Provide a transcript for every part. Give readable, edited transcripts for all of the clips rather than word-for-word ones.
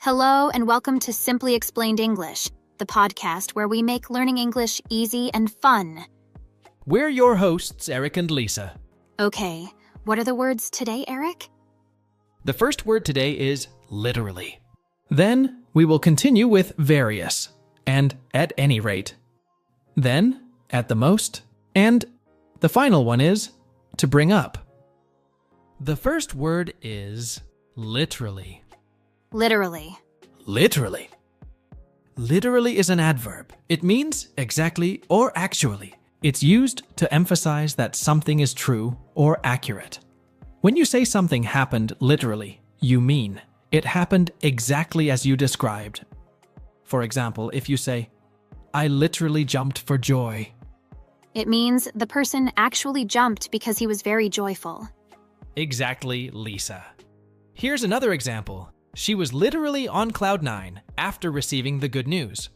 Hello and welcome to Simply Explained English, the podcast where we make learning English easy and fun. We're your hosts, Eric and Lisa. Okay, what are the words today, Eric? The first word today is literally. Then we will continue with various and at any rate. Then at the most, and the final one is to bring up. The first word is literally. Literally. Literally. Literally is an adverb. It means exactly or actually. It's used to emphasize that something is true or accurate. When you say something happened literally, you mean it happened exactly as you described. For example, if you say, I literally jumped for joy. It means the person actually jumped because he was very joyful. Exactly, Lisa. Here's another example. She was literally on cloud nine after receiving the good news.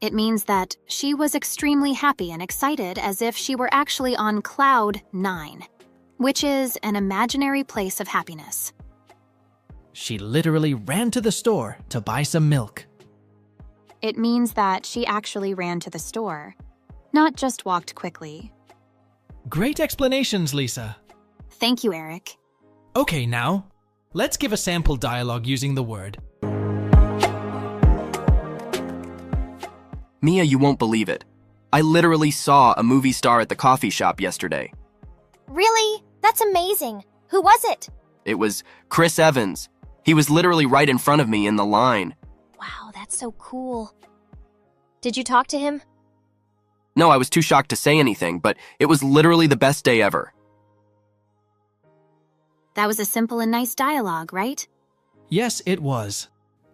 It means that she was extremely happy and excited as if she were actually on cloud 9, which is an imaginary place of happiness. She literally ran to the store to buy some milk. It means that she actually ran to the store, not just walked quickly. Great explanations, Lisa. Thank you, Eric. Okay, now, let's give a sample dialogue using the word. Mia, you won't believe it. I literally saw a movie star at the coffee shop yesterday. Really? That's amazing. Who was it? It was Chris Evans. He was literally right in front of me in the line. Wow, that's so cool. Did you talk to him? No, I was too shocked to say anything, but it was literally the best day ever. That was a simple and nice dialogue, right? Yes, it was.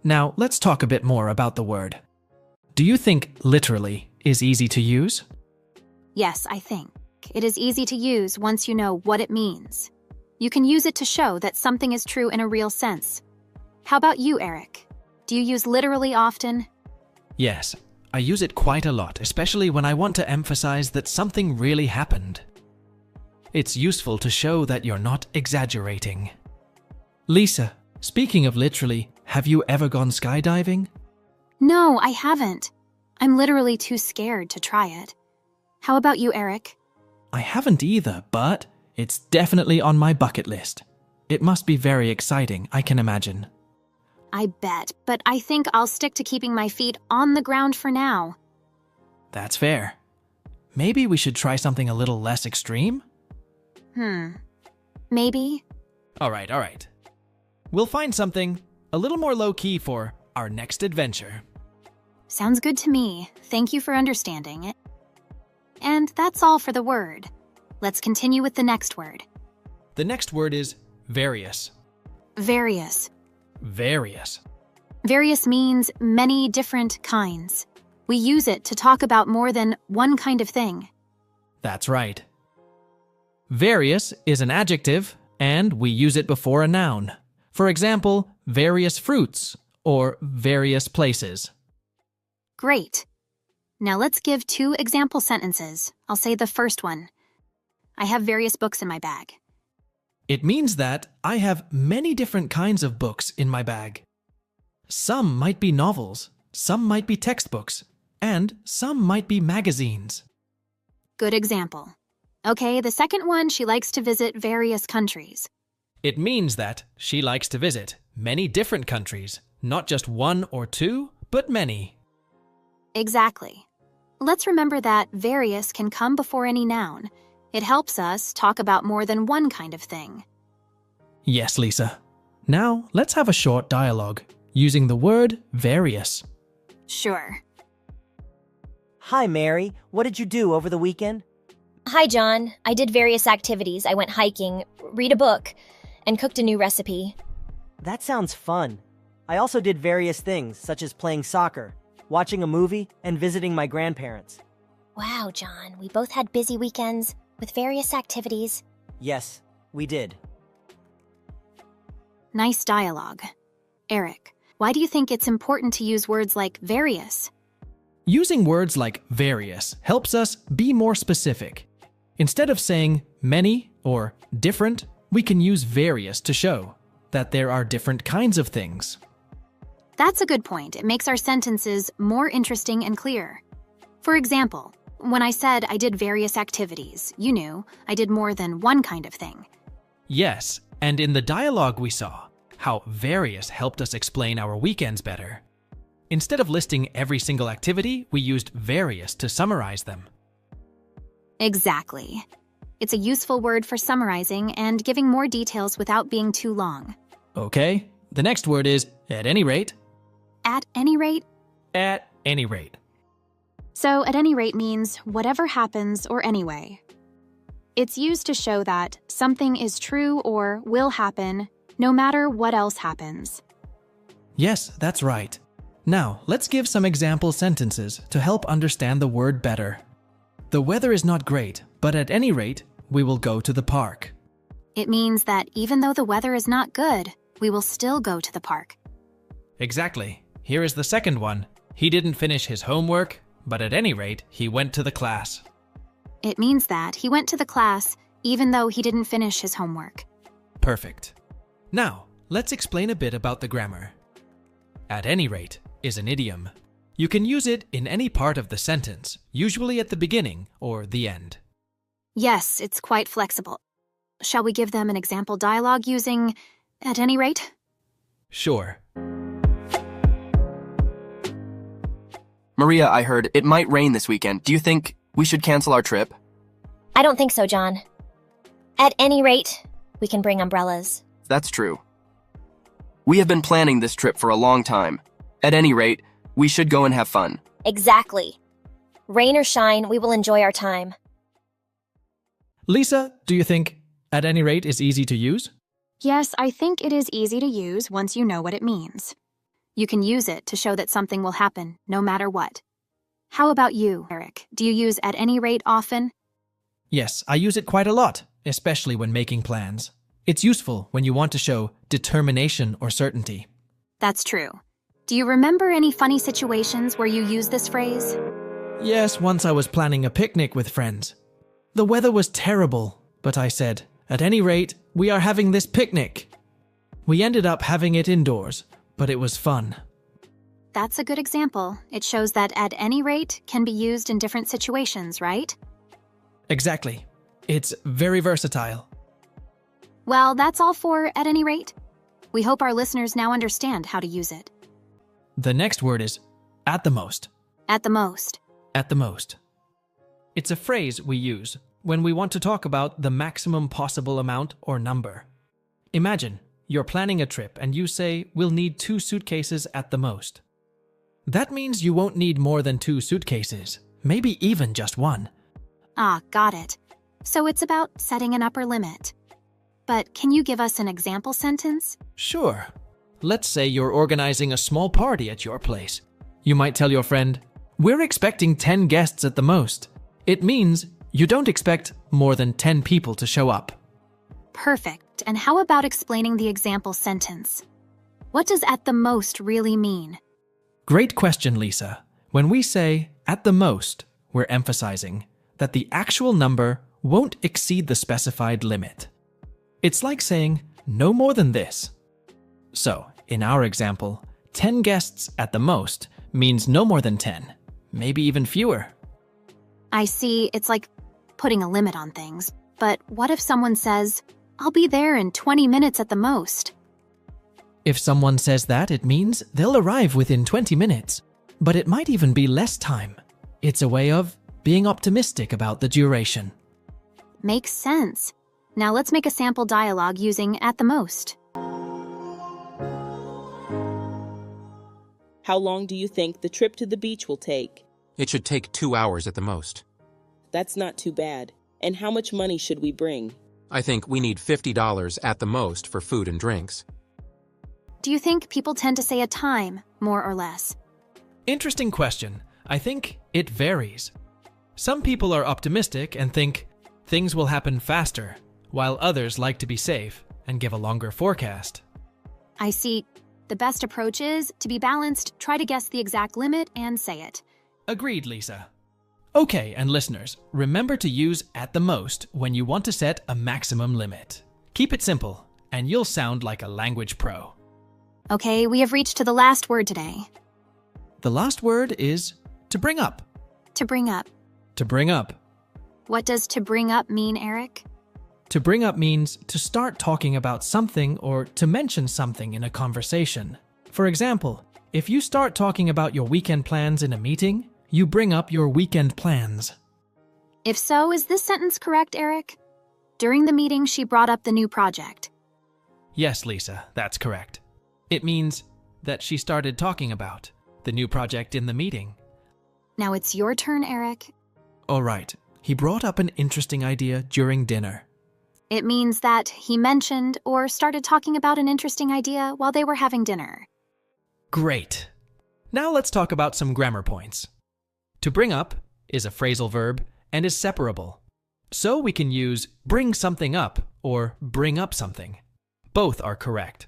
Now, let's talk a bit more about the word. Do you think literally is easy to use? Yes, I think. It is easy to use once you know what it means. You can use it to show that something is true in a real sense. How about you, Eric? Do you use literally often? Yes, I use it quite a lot, especially when I want to emphasize that something really happened. It's useful to show that you're not exaggerating. Lisa, speaking of literally, have you ever gone skydiving? No, I haven't. I'm literally too scared to try it. How about you, Eric? I haven't either, but it's definitely on my bucket list. It must be very exciting, I can imagine. I bet, but I think I'll stick to keeping my feet on the ground for now. That's fair. Maybe we should try something a little less extreme? Maybe? All right. We'll find something a little more low-key for our next adventure. Sounds good to me. Thank you for understanding it. And that's all for the word. Let's continue with the next word. The next word is various. Various. Various. Various means many different kinds. We use it to talk about more than one kind of thing. That's right. Various is an adjective, and we use it before a noun. For example, various fruits or various places. Great. Now let's give 2 example sentences. I'll say the first one. I have various books in my bag. It means that I have many different kinds of books in my bag. Some might be novels, some might be textbooks, and some might be magazines. Good example. Okay, the second one, she likes to visit various countries. It means that she likes to visit many different countries, not just 1 or 2, but many. Exactly. Let's remember that various can come before any noun. It helps us talk about more than one kind of thing. Yes, Lisa. Now, let's have a short dialogue using the word various. Sure. Hi, Mary. What did you do over the weekend? Hi, John. I did various activities. I went hiking, read a book, and cooked a new recipe. That sounds fun. I also did various things, such as playing soccer, watching a movie, and visiting my grandparents. Wow, John. We both had busy weekends with various activities. Yes, we did. Nice dialogue. Eric, why do you think it's important to use words like various? Using words like various helps us be more specific. Instead of saying many or different, we can use various to show that there are different kinds of things. That's a good point. It makes our sentences more interesting and clear. For example, when I said I did various activities, you knew I did more than one kind of thing. Yes, and in the dialogue we saw how various helped us explain our weekends better. Instead of listing every single activity, we used various to summarize them. Exactly. It's a useful word for summarizing and giving more details without being too long. Okay, the next word is at any rate. At any rate? At any rate. So, at any rate means whatever happens or anyway. It's used to show that something is true or will happen no matter what else happens. Yes, that's right. Now, let's give some example sentences to help understand the word better. The weather is not great, but at any rate, we will go to the park. It means that even though the weather is not good, we will still go to the park. Exactly. Here is the second one. He didn't finish his homework, but at any rate, he went to the class. It means that he went to the class even though he didn't finish his homework. Perfect. Now, let's explain a bit about the grammar. At any rate is an idiom. You can use it in any part of the sentence, usually at the beginning or the end. Yes, it's quite flexible. Shall we give them an example dialogue using at any rate? Sure. Maria, I heard it might rain this weekend. Do you think we should cancel our trip? I don't think so, John. At any rate, we can bring umbrellas. That's true. We have been planning this trip for a long time. At any rate, we should go and have fun. Exactly. Rain or shine, we will enjoy our time. Lisa, do you think at any rate is easy to use? Yes, I think it is easy to use once you know what it means. You can use it to show that something will happen, no matter what. How about you, Eric? Do you use at any rate often? Yes, I use it quite a lot, especially when making plans. It's useful when you want to show determination or certainty. That's true. Do you remember any funny situations where you use this phrase? Yes, once I was planning a picnic with friends. The weather was terrible, but I said, at any rate, we are having this picnic. We ended up having it indoors, but it was fun. That's a good example. It shows that at any rate can be used in different situations, right? Exactly. It's very versatile. Well, that's all for at any rate. We hope our listeners now understand how to use it. The next word is at the most. At the most. At the most. It's a phrase we use when we want to talk about the maximum possible amount or number. Imagine you're planning a trip and you say, we'll need 2 suitcases at the most. That means you won't need more than 2 suitcases, maybe even just 1. Ah, got it. So it's about setting an upper limit. But can you give us an example sentence? Sure. Let's say you're organizing a small party at your place. You might tell your friend, we're expecting 10 guests at the most. It means you don't expect more than 10 people to show up. Perfect. And how about explaining the example sentence? What does at the most really mean? Great question, Lisa. When we say at the most, we're emphasizing that the actual number won't exceed the specified limit. It's like saying no more than this. So, in our example, 10 guests at the most means no more than 10, maybe even fewer. I see, it's like putting a limit on things. But what if someone says, I'll be there in 20 minutes at the most? If someone says that, it means they'll arrive within 20 minutes, but it might even be less time. It's a way of being optimistic about the duration. Makes sense. Now let's make a sample dialogue using at the most. How long do you think the trip to the beach will take? It should take 2 hours at the most. That's not too bad. And how much money should we bring? I think we need $50 at the most for food and drinks. Do you think people tend to say a time, more or less? Interesting question. I think it varies. Some people are optimistic and think things will happen faster, while others like to be safe and give a longer forecast. I see. The best approach is to be balanced, try to guess the exact limit, and say it. Agreed, Lisa. Okay, and listeners, remember to use at the most when you want to set a maximum limit. Keep it simple, and you'll sound like a language pro. Okay, we have reached to the last word today. The last word is to bring up. To bring up. To bring up. What does to bring up mean, Eric? To bring up means to start talking about something or to mention something in a conversation. For example, if you start talking about your weekend plans in a meeting, you bring up your weekend plans. If so, is this sentence correct, Eric? During the meeting, she brought up the new project. Yes, Lisa, that's correct. It means that she started talking about the new project in the meeting. Now it's your turn, Eric. All right, he brought up an interesting idea during dinner. It means that he mentioned or started talking about an interesting idea while they were having dinner. Great. Now let's talk about some grammar points. To bring up is a phrasal verb and is separable. So we can use bring something up or bring up something. Both are correct.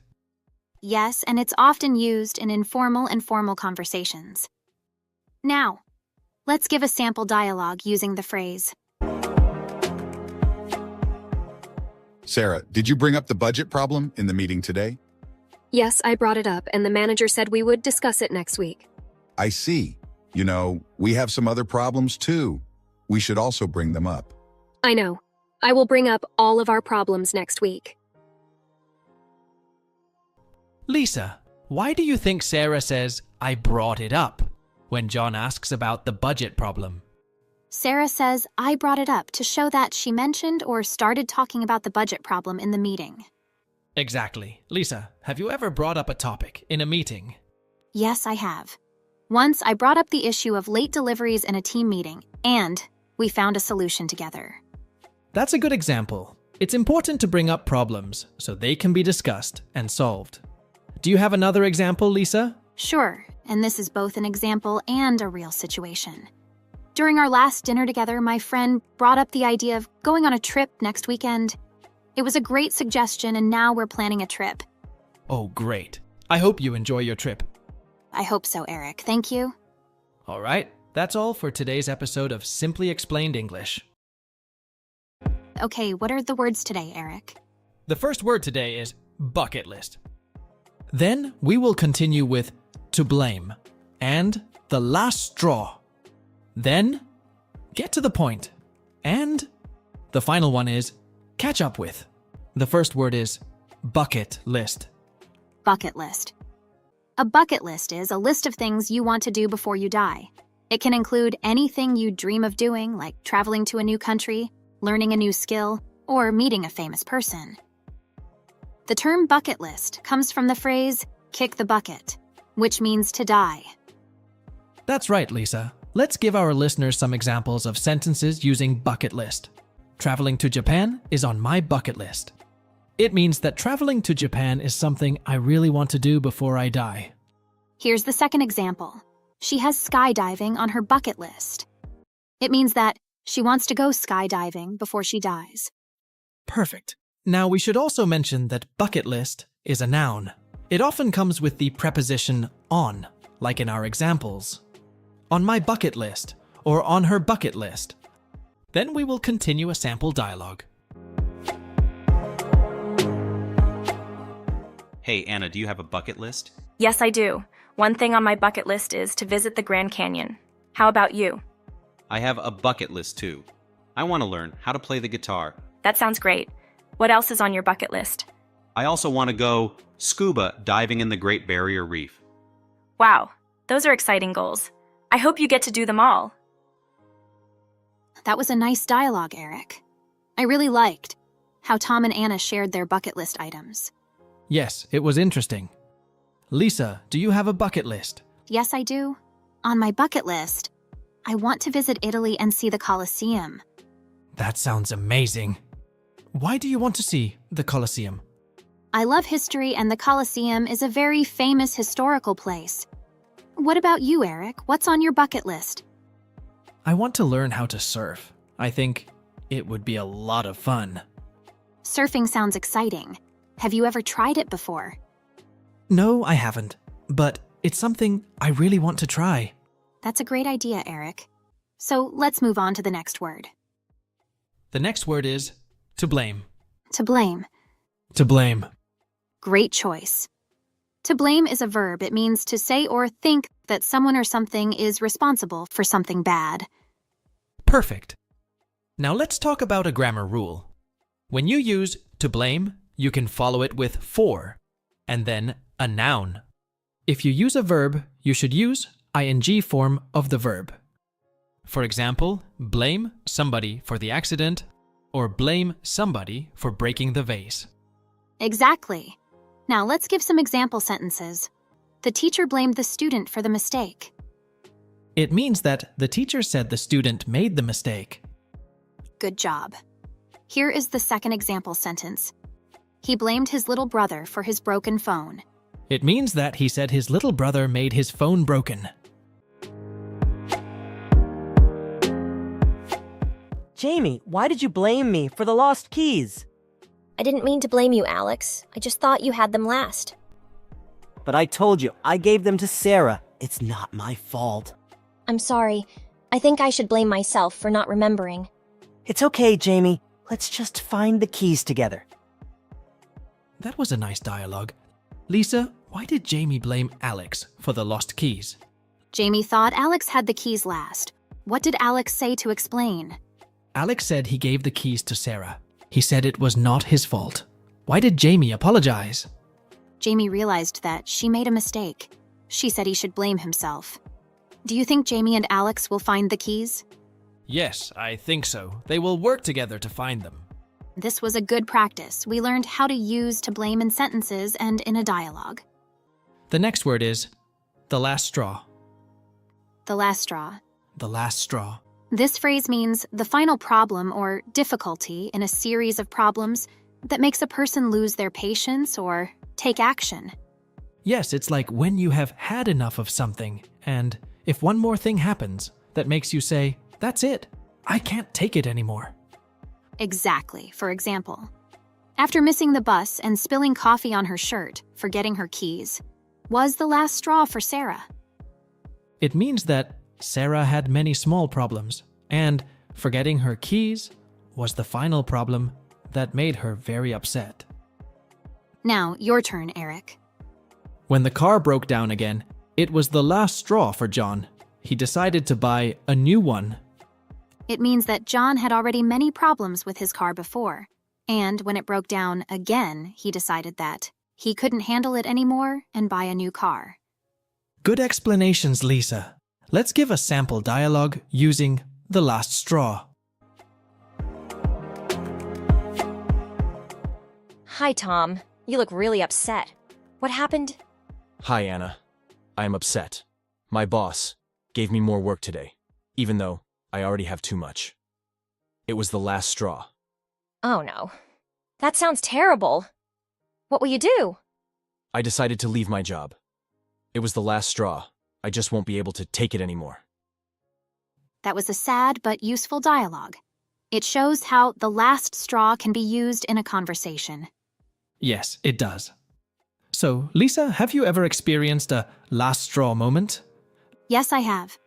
Yes, and it's often used in informal and formal conversations. Now, let's give a sample dialogue using the phrase. Sarah, did you bring up the budget problem in the meeting today? Yes, I brought it up, and the manager said we would discuss it next week. I see. You know, we have some other problems too. We should also bring them up. I know. I will bring up all of our problems next week. Lisa, why do you think Sarah says, "I brought it up," when John asks about the budget problem? Sarah says, I brought it up to show that she mentioned or started talking about the budget problem in the meeting. Exactly. Lisa, have you ever brought up a topic in a meeting? Yes, I have. Once I brought up the issue of late deliveries in a team meeting, and we found a solution together. That's a good example. It's important to bring up problems so they can be discussed and solved. Do you have another example, Lisa? Sure, and this is both an example and a real situation. During our last dinner together, my friend brought up the idea of going on a trip next weekend. It was a great suggestion, and now we're planning a trip. Oh, great. I hope you enjoy your trip. I hope so, Eric. Thank you. All right, that's all for today's episode of Simply Explained English. Okay, what are the words today, Eric? The first word today is bucket list. Then we will continue with to blame and the last straw. Then get to the point. And the final one is catch up with. The first word is bucket list. Bucket list. A bucket list is a list of things you want to do before you die. It can include anything you dream of doing, like traveling to a new country, learning a new skill, or meeting a famous person. The term bucket list comes from the phrase kick the bucket, which means to die. That's right, Lisa. Let's give our listeners some examples of sentences using bucket list. Traveling to Japan is on my bucket list. It means that traveling to Japan is something I really want to do before I die. Here's the second example. She has skydiving on her bucket list. It means that she wants to go skydiving before she dies. Perfect. Now we should also mention that bucket list is a noun. It often comes with the preposition on, like in our examples. On my bucket list, or on her bucket list. Then we will continue a sample dialogue. Hey, Anna, do you have a bucket list? Yes, I do. One thing on my bucket list is to visit the Grand Canyon. How about you? I have a bucket list too. I want to learn how to play the guitar. That sounds great. What else is on your bucket list? I also want to go scuba diving in the Great Barrier Reef. Wow, those are exciting goals. I hope you get to do them all. That was a nice dialogue, Eric. I really liked how Tom and Anna shared their bucket list items. Yes, it was interesting. Lisa, do you have a bucket list? Yes, I do. On my bucket list, I want to visit Italy and see the Colosseum. That sounds amazing. Why do you want to see the Colosseum? I love history, and the Colosseum is a very famous historical place. What about you, Eric? What's on your bucket list? I want to learn how to surf. I think it would be a lot of fun. Surfing sounds exciting. Have you ever tried it before? No, I haven't. But it's something I really want to try. That's a great idea, Eric. So let's move on to the next word. The next word is to blame. To blame. To blame. Great choice. To blame is a verb. It means to say or think that someone or something is responsible for something bad. Perfect. Now let's talk about a grammar rule. When you use to blame, you can follow it with for, and then a noun. If you use a verb, you should use ing form of the verb. For example, blame somebody for the accident, or blame somebody for breaking the vase. Exactly. Now let's give some example sentences. The teacher blamed the student for the mistake. It means that the teacher said the student made the mistake. Good job. Here is the second example sentence. He blamed his little brother for his broken phone. It means that he said his little brother made his phone broken. Jamie, why did you blame me for the lost keys? I didn't mean to blame you, Alex. I just thought you had them last. But I told you, I gave them to Sarah. It's not my fault. I'm sorry. I think I should blame myself for not remembering. It's okay, Jamie. Let's just find the keys together. That was a nice dialogue. Lisa, why did Jamie blame Alex for the lost keys? Jamie thought Alex had the keys last. What did Alex say to explain? Alex said he gave the keys to Sarah. He said it was not his fault. Why did Jamie apologize? Jamie realized that she made a mistake. She said he should blame himself. Do you think Jamie and Alex will find the keys? Yes, I think so. They will work together to find them. This was a good practice. We learned how to use to blame in sentences and in a dialogue. The next word is the last straw. The last straw. The last straw. This phrase means the final problem or difficulty in a series of problems that makes a person lose their patience or take action. Yes, it's like when you have had enough of something, and if one more thing happens that makes you say, "That's it, I can't take it anymore." Exactly. For example, after missing the bus and spilling coffee on her shirt, forgetting her keys, was the last straw for Sarah. It means that Sarah had many small problems, and forgetting her keys was the final problem that made her very upset. Now, your turn, Eric. When the car broke down again, it was the last straw for John. He decided to buy a new one. It means that John had already many problems with his car before, and when it broke down again, he decided that he couldn't handle it anymore and buy a new car. Good explanations, Lisa. Let's give a sample dialogue using the last straw. Hi, Tom. You look really upset. What happened? Hi, Anna. I am upset. My boss gave me more work today, even though I already have too much. It was the last straw. Oh, no. That sounds terrible. What will you do? I decided to leave my job. It was the last straw. I just won't be able to take it anymore. That was a sad but useful dialogue. It shows how the last straw can be used in a conversation. Yes, it does. So, Lisa, have you ever experienced a last straw moment? Yes, I have.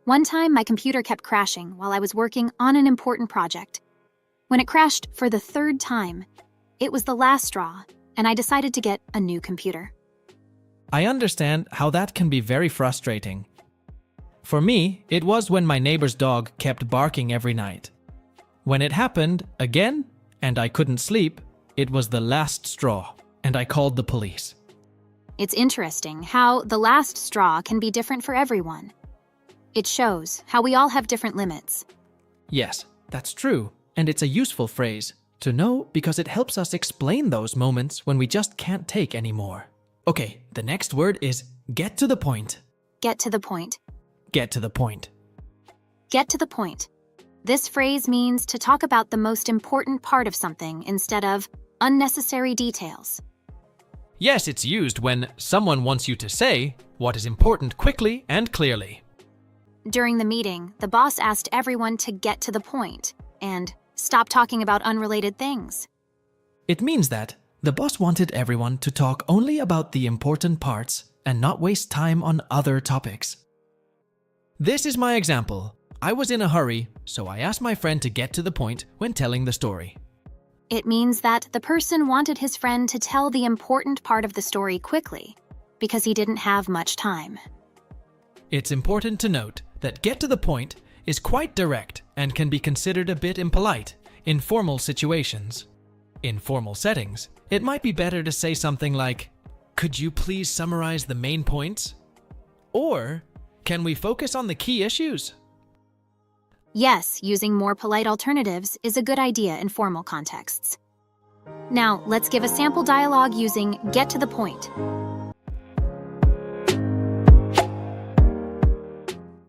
One time, my computer kept crashing while I was working on an important project. When it crashed for the third time, it was the last straw, and I decided to get a new computer. I understand how that can be very frustrating. For me, it was when my neighbor's dog kept barking every night. When it happened again, and I couldn't sleep, it was the last straw, and I called the police. It's interesting how the last straw can be different for everyone. It shows how we all have different limits. Yes, that's true, and it's a useful phrase to know because it helps us explain those moments when we just can't take anymore. Okay, the next word is get to the point. Get to the point. Get to the point. Get to the point. This phrase means to talk about the most important part of something instead of unnecessary details. Yes, it's used when someone wants you to say what is important quickly and clearly. During the meeting, the boss asked everyone to get to the point and stop talking about unrelated things. It means that the boss wanted everyone to talk only about the important parts and not waste time on other topics. This is my example. I was in a hurry, so I asked my friend to get to the point when telling the story. It means that the person wanted his friend to tell the important part of the story quickly. because he didn't have much time. It's important to note that get to the point is quite direct and can be considered a bit impolite in formal situations. In formal settings, it might be better to say something like, "Could you please summarize the main points?" Or, "Can we focus on the key issues?" Yes, using more polite alternatives is a good idea in formal contexts. Now, let's give a sample dialogue using get to the point.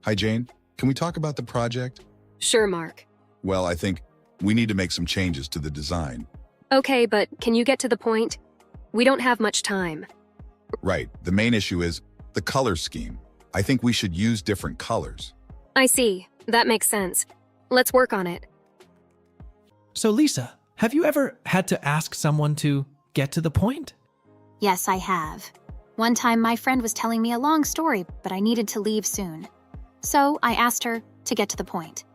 Hi, Jane. Can we talk about the project? Sure, Mark. Well, I think we need to make some changes to the design. Okay, but can you get to the point? We don't have much time. Right. The main issue is the color scheme. I think we should use different colors. I see. That makes sense. Let's work on it. So Lisa, have you ever had to ask someone to get to the point? Yes, I have. One time my friend was telling me a long story, but I needed to leave soon. So I asked her to get to the point.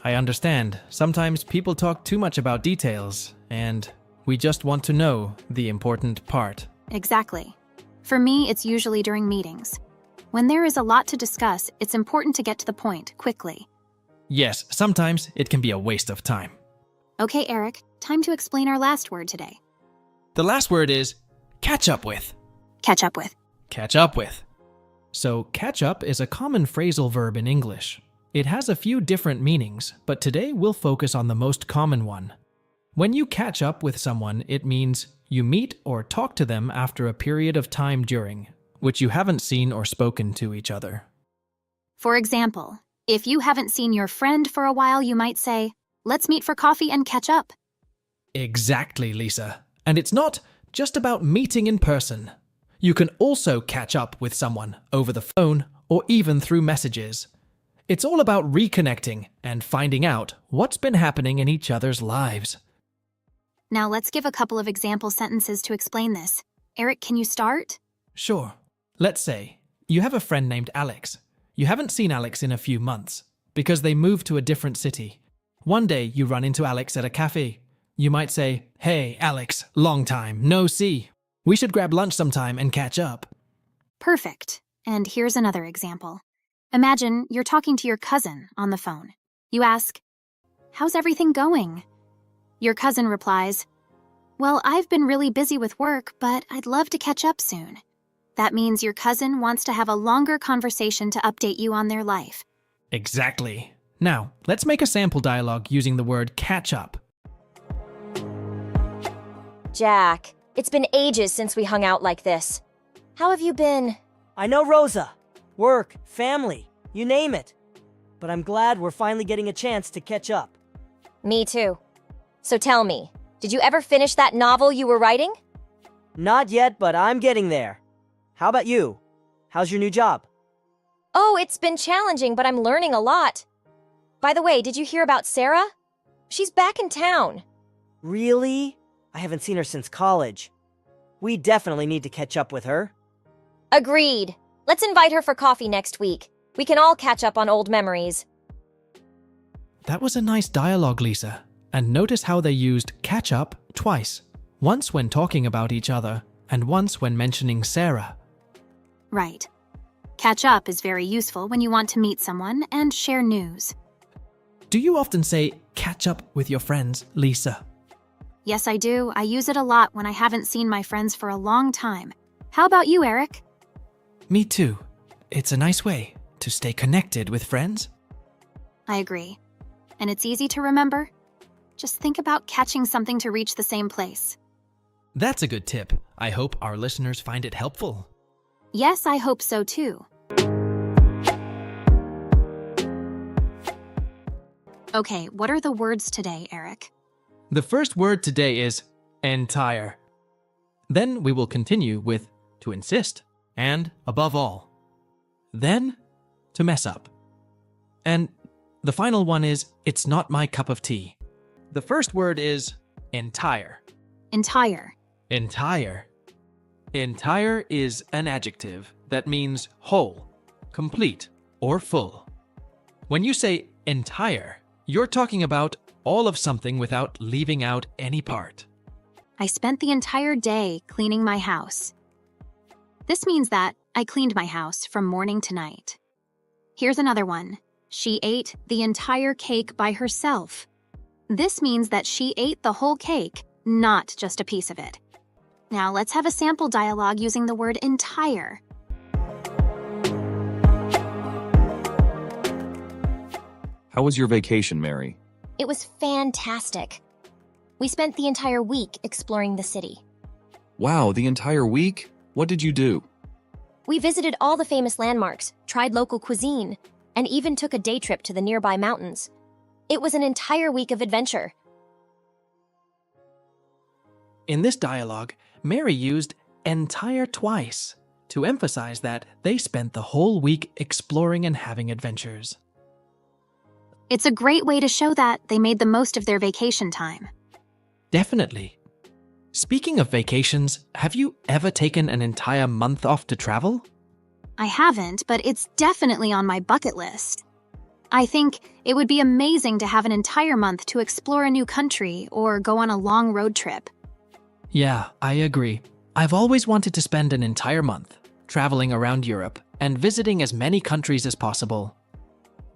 I understand. Sometimes people talk too much about details, and we just want to know the important part. Exactly. For me, it's usually during meetings. When there is a lot to discuss, it's important to get to the point quickly. Yes, sometimes it can be a waste of time. Okay, Eric, time to explain our last word today. The last word is catch up with. Catch up with. Catch up with. So catch up is a common phrasal verb in English. It has a few different meanings, but today we'll focus on the most common one. When you catch up with someone, it means you meet or talk to them after a period of time during which you haven't seen or spoken to each other. For example, if you haven't seen your friend for a while, you might say, "Let's meet for coffee and catch up." Exactly, Lisa. And it's not just about meeting in person. You can also catch up with someone over the phone or even through messages. It's all about reconnecting and finding out what's been happening in each other's lives. Now let's give a couple of example sentences to explain this. Eric, can you start? Sure. Let's say you have a friend named Alex. You haven't seen Alex in a few months because they moved to a different city. One day you run into Alex at a cafe. You might say, "Hey, Alex, long time, no see. We should grab lunch sometime and catch up." Perfect. And here's another example. Imagine you're talking to your cousin on the phone. You ask, "How's everything going?" Your cousin replies, "Well, I've been really busy with work, but I'd love to catch up soon." That means your cousin wants to have a longer conversation to update you on their life. Exactly. Now, let's make a sample dialogue using the word catch up. Jack, it's been ages since we hung out like this. How have you been? I know, Rosa. Work, family, you name it. But I'm glad we're finally getting a chance to catch up. Me too. So tell me, did you ever finish that novel you were writing? Not yet, but I'm getting there. How about you? How's your new job? Oh, it's been challenging, but I'm learning a lot. By the way, did you hear about Sarah? She's back in town. Really? I haven't seen her since college. We definitely need to catch up with her. Agreed. Let's invite her for coffee next week. We can all catch up on old memories. That was a nice dialogue, Lisa. And notice how they used catch up twice. Once when talking about each other, and once when mentioning Sarah. Right. Catch up is very useful when you want to meet someone and share news. Do you often say catch up with your friends, Lisa? Yes, I do. I use it a lot when I haven't seen my friends for a long time. How about you, Eric? Me too. It's a nice way to stay connected with friends. I agree. And it's easy to remember. Just think about catching something to reach the same place. That's a good tip. I hope our listeners find it helpful. Yes, I hope so too. Okay, what are the words today, Eric? The first word today is entire. Then we will continue with to insist and above all. Then to mess up. And the final one is it's not my cup of tea. The first word is entire. Entire. Entire. Entire is an adjective that means whole, complete, or full. When you say entire, you're talking about all of something without leaving out any part. I spent the entire day cleaning my house. This means that I cleaned my house from morning to night. Here's another one. She ate the entire cake by herself. This means that she ate the whole cake, not just a piece of it. Now let's have a sample dialogue using the word entire. How was your vacation, Mary? It was fantastic. We spent the entire week exploring the city. Wow, the entire week? What did you do? We visited all the famous landmarks, tried local cuisine, and even took a day trip to the nearby mountains. It was an entire week of adventure. In this dialogue, Mary used entire twice to emphasize that they spent the whole week exploring and having adventures. It's a great way to show that they made the most of their vacation time. Definitely. Speaking of vacations, have you ever taken an entire month off to travel? I haven't, but it's definitely on my bucket list. I think it would be amazing to have an entire month to explore a new country or go on a long road trip. Yeah, I agree. I've always wanted to spend an entire month traveling around Europe and visiting as many countries as possible.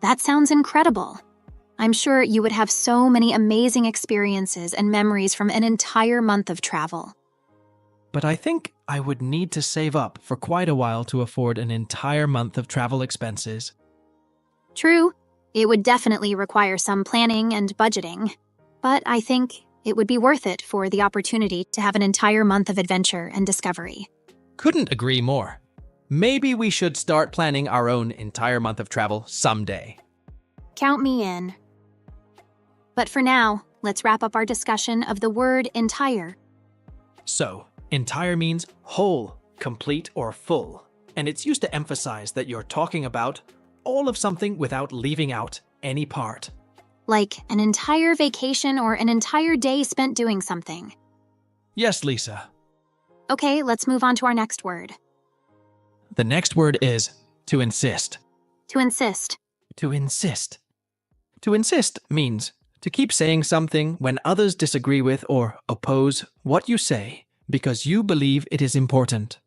That sounds incredible. I'm sure you would have so many amazing experiences and memories from an entire month of travel. But I think I would need to save up for quite a while to afford an entire month of travel expenses. True, it would definitely require some planning and budgeting, but I think it would be worth it for the opportunity to have an entire month of adventure and discovery. Couldn't agree more. Maybe we should start planning our own entire month of travel someday. Count me in. But for now, let's wrap up our discussion of the word entire. So, entire means whole, complete, or full, and it's used to emphasize that you're talking about all of something without leaving out any part. Like an entire vacation or an entire day spent doing something. Yes, Lisa. Okay, let's move on to our next word. The next word is to insist. To insist. To insist. To insist means to keep saying something when others disagree with or oppose what you say because you believe it is important.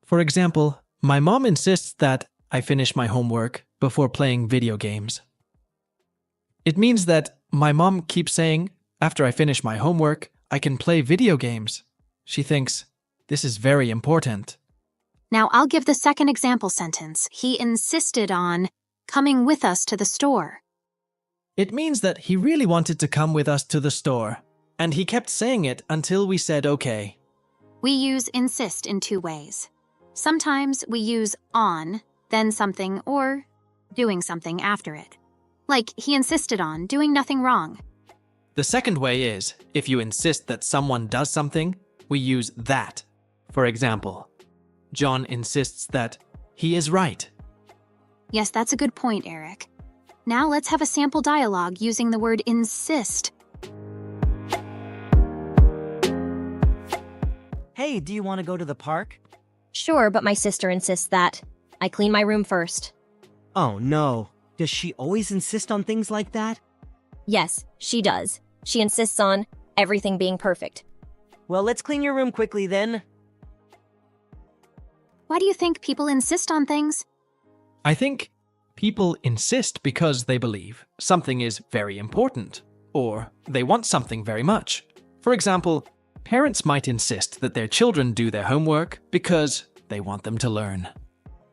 For example, my mom insists that I finish my homework before playing video games. It means that my mom keeps saying, after I finish my homework, I can play video games. She thinks this is very important. Now I'll give the second example sentence. He insisted on coming with us to the store. It means that he really wanted to come with us to the store, and he kept saying it until we said okay. We use insist in two ways. Sometimes we use on, then something, or doing something after it. Like, he insisted on doing nothing wrong. The second way is, if you insist that someone does something, we use that. For example, John insists that he is right. Yes, that's a good point, Eric. Now let's have a sample dialogue using the word insist. Hey, do you want to go to the park? Sure, but my sister insists that I clean my room first. Oh no. Does she always insist on things like that? Yes, she does. She insists on everything being perfect. Well, let's clean your room quickly then. Why do you think people insist on things? I think people insist because they believe something is very important, or they want something very much. For example, parents might insist that their children do their homework because they want them to learn.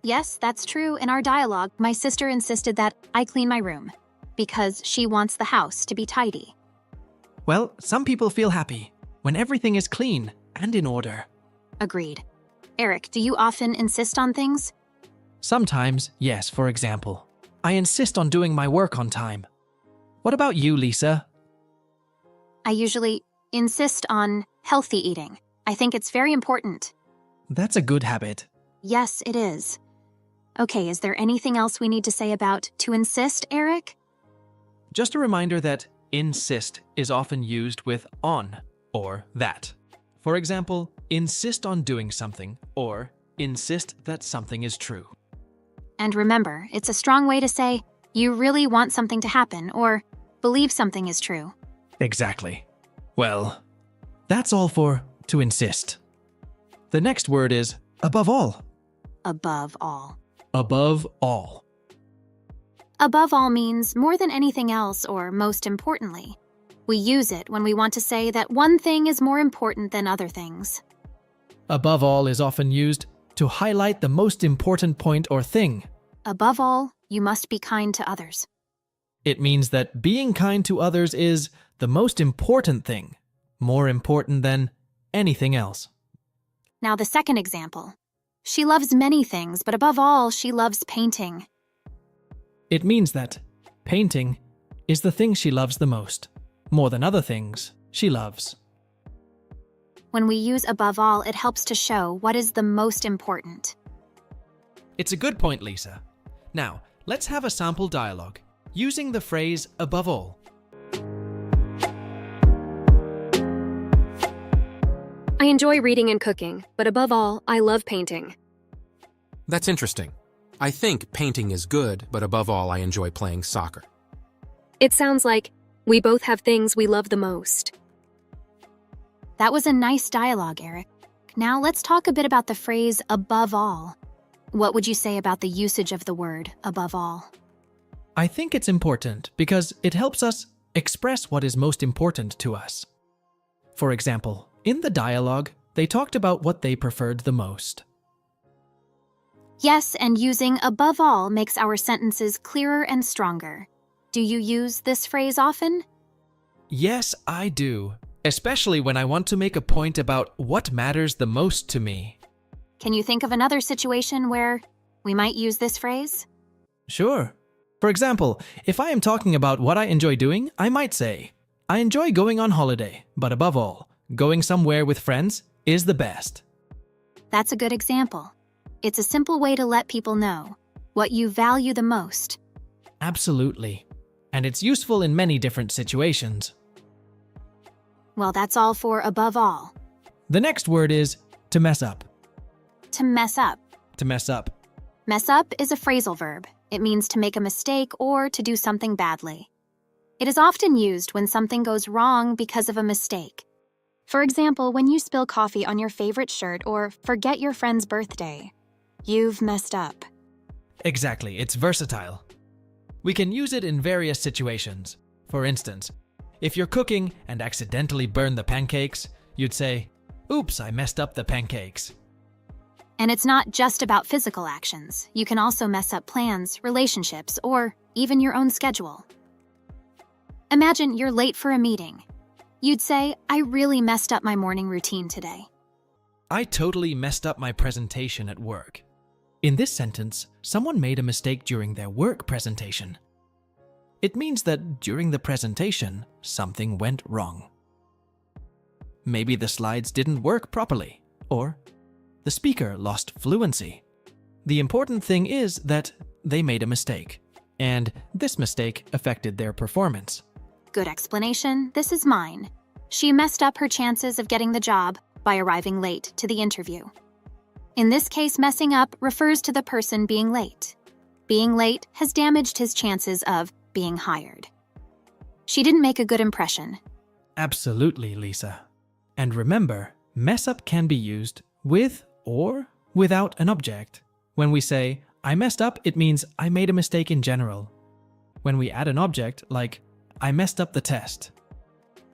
Yes, that's true. In our dialogue, my sister insisted that I clean my room because she wants the house to be tidy. Well, some people feel happy when everything is clean and in order. Agreed. Eric, do you often insist on things? Sometimes, yes. For example, I insist on doing my work on time. What about you, Lisa? I usually insist on healthy eating. I think it's very important. That's a good habit. Yes, it is. Okay, is there anything else we need to say about to insist, Eric? Just a reminder that insist is often used with on or that. For example, insist on doing something or insist that something is true. And remember, it's a strong way to say you really want something to happen or believe something is true. Exactly. Well, that's all for to insist. The next word is Above all. Above all. Above all. Above all means more than anything else or most importantly. We use it when we want to say that one thing is more important than other things. Above all is often used to highlight the most important point or thing. Above all, you must be kind to others. It means that being kind to others is the most important thing, more important than anything else. Now the second example. She loves many things, but above all, she loves painting. It means that painting is the thing she loves the most, more than other things she loves. When we use above all, it helps to show what is the most important. It's a good point, Lisa. Now, let's have a sample dialogue using the phrase above all. I enjoy reading and cooking, but above all, I love painting. That's interesting. I think painting is good, but above all, I enjoy playing soccer. It sounds like we both have things we love the most. That was a nice dialogue, Eric. Now let's talk a bit about the phrase above all. What would you say about the usage of the word above all? I think it's important because it helps us express what is most important to us. For example, in the dialogue, they talked about what they preferred the most. Yes, and using above all makes our sentences clearer and stronger. Do you use this phrase often? Yes, I do, especially when I want to make a point about what matters the most to me. Can you think of another situation where we might use this phrase? Sure. For example, if I am talking about what I enjoy doing, I might say, I enjoy going on holiday, but above all, going somewhere with friends is the best. That's a good example. It's a simple way to let people know what you value the most. Absolutely. And it's useful in many different situations. Well, that's all for above all. The next word is to mess up. To mess up. To mess up. Mess up is a phrasal verb. It means to make a mistake or to do something badly. It is often used when something goes wrong because of a mistake. For example, when you spill coffee on your favorite shirt or forget your friend's birthday. You've messed up. Exactly, it's versatile. We can use it in various situations. For instance, if you're cooking and accidentally burn the pancakes, you'd say, "Oops, I messed up the pancakes." And it's not just about physical actions. You can also mess up plans, relationships, or even your own schedule. Imagine you're late for a meeting. You'd say, "I really messed up my morning routine today." I totally messed up my presentation at work. In this sentence, someone made a mistake during their work presentation. It means that during the presentation, something went wrong. Maybe the slides didn't work properly, or the speaker lost fluency. The important thing is that they made a mistake, and this mistake affected their performance. Good explanation. This is mine. She messed up her chances of getting the job by arriving late to the interview. In this case, messing up refers to the person being late. Being late has damaged his chances of being hired. She didn't make a good impression. Absolutely, Lisa. And remember, mess up can be used with or without an object. When we say, "I messed up," it means I made a mistake in general. When we add an object, like, "I messed up the test,"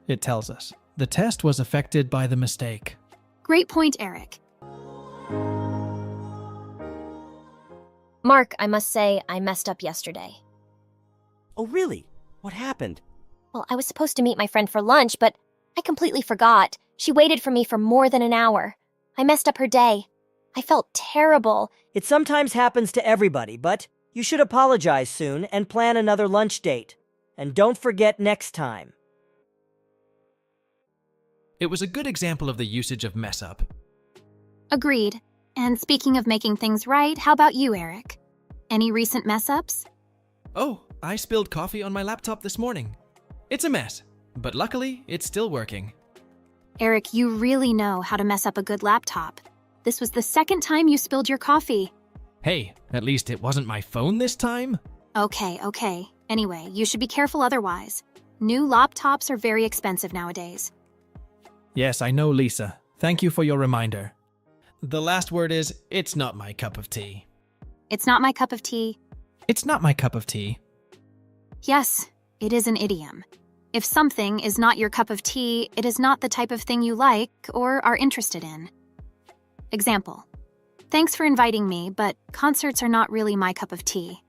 it tells us the test was affected by the mistake. Great point, Eric. Mark, I must say, I messed up yesterday. Oh, really? What happened? Well, I was supposed to meet my friend for lunch, but I completely forgot. She waited for me for more than an hour. I messed up her day. I felt terrible. It sometimes happens to everybody, but you should apologize soon and plan another lunch date. And don't forget next time. It was a good example of the usage of mess up. Agreed. And speaking of making things right, how about you, Eric? Any recent mess-ups? Oh, I spilled coffee on my laptop this morning. It's a mess, but luckily it's still working. Eric, you really know how to mess up a good laptop. This was the second time you spilled your coffee. Hey, at least it wasn't my phone this time. Okay. Anyway, you should be careful otherwise. New laptops are very expensive nowadays. Yes, I know, Lisa. Thank you for your reminder. The last word is, it's not my cup of tea. It's not my cup of tea. It's not my cup of tea. Yes, it is an idiom. If something is not your cup of tea, it is not the type of thing you like or are interested in. Example: thanks for inviting me, but concerts are not really my cup of tea.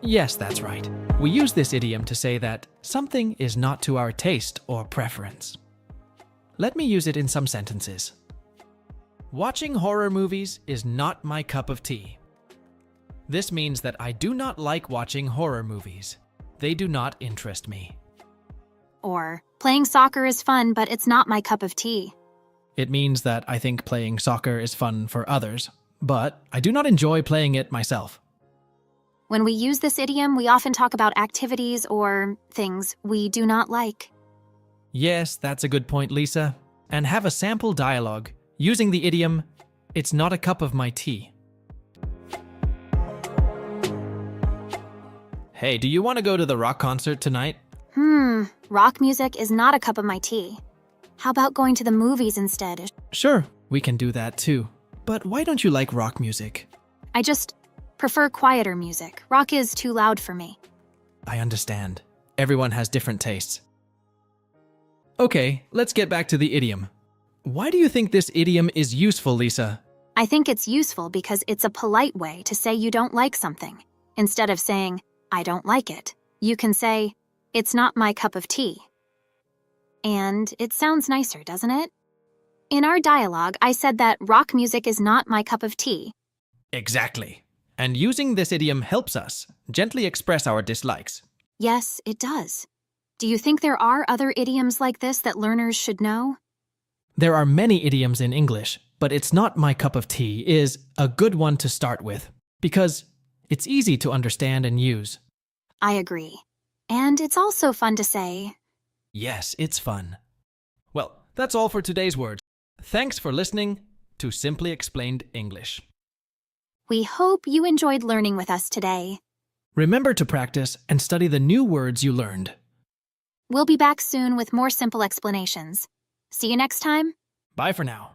Yes, that's right. We use this idiom to say that something is not to our taste or preference. Let me use it in some sentences. Watching horror movies is not my cup of tea. This means that I do not like watching horror movies. They do not interest me. Or, playing soccer is fun, but it's not my cup of tea. It means that I think playing soccer is fun for others, but I do not enjoy playing it myself. When we use this idiom, we often talk about activities or things we do not like. Yes, that's a good point, Lisa. And have a sample dialogue using the idiom, it's not a cup of my tea. Hey, do you want to go to the rock concert tonight? Rock music is not a cup of my tea. How about going to the movies instead? Sure, we can do that too. But why don't you like rock music? I just prefer quieter music. Rock is too loud for me. I understand. Everyone has different tastes. Okay, let's get back to the idiom. Why do you think this idiom is useful, Lisa? I think it's useful because it's a polite way to say you don't like something. Instead of saying, I don't like it, you can say, it's not my cup of tea. And it sounds nicer, doesn't it? In our dialogue, I said that rock music is not my cup of tea. Exactly. And using this idiom helps us gently express our dislikes. Yes, it does. Do you think there are other idioms like this that learners should know? There are many idioms in English, but it's not my cup of tea is a good one to start with because it's easy to understand and use. I agree. And it's also fun to say. Yes, it's fun. Well, that's all for today's words. Thanks for listening to Simply Explained English. We hope you enjoyed learning with us today. Remember to practice and study the new words you learned. We'll be back soon with more simple explanations. See you next time. Bye for now.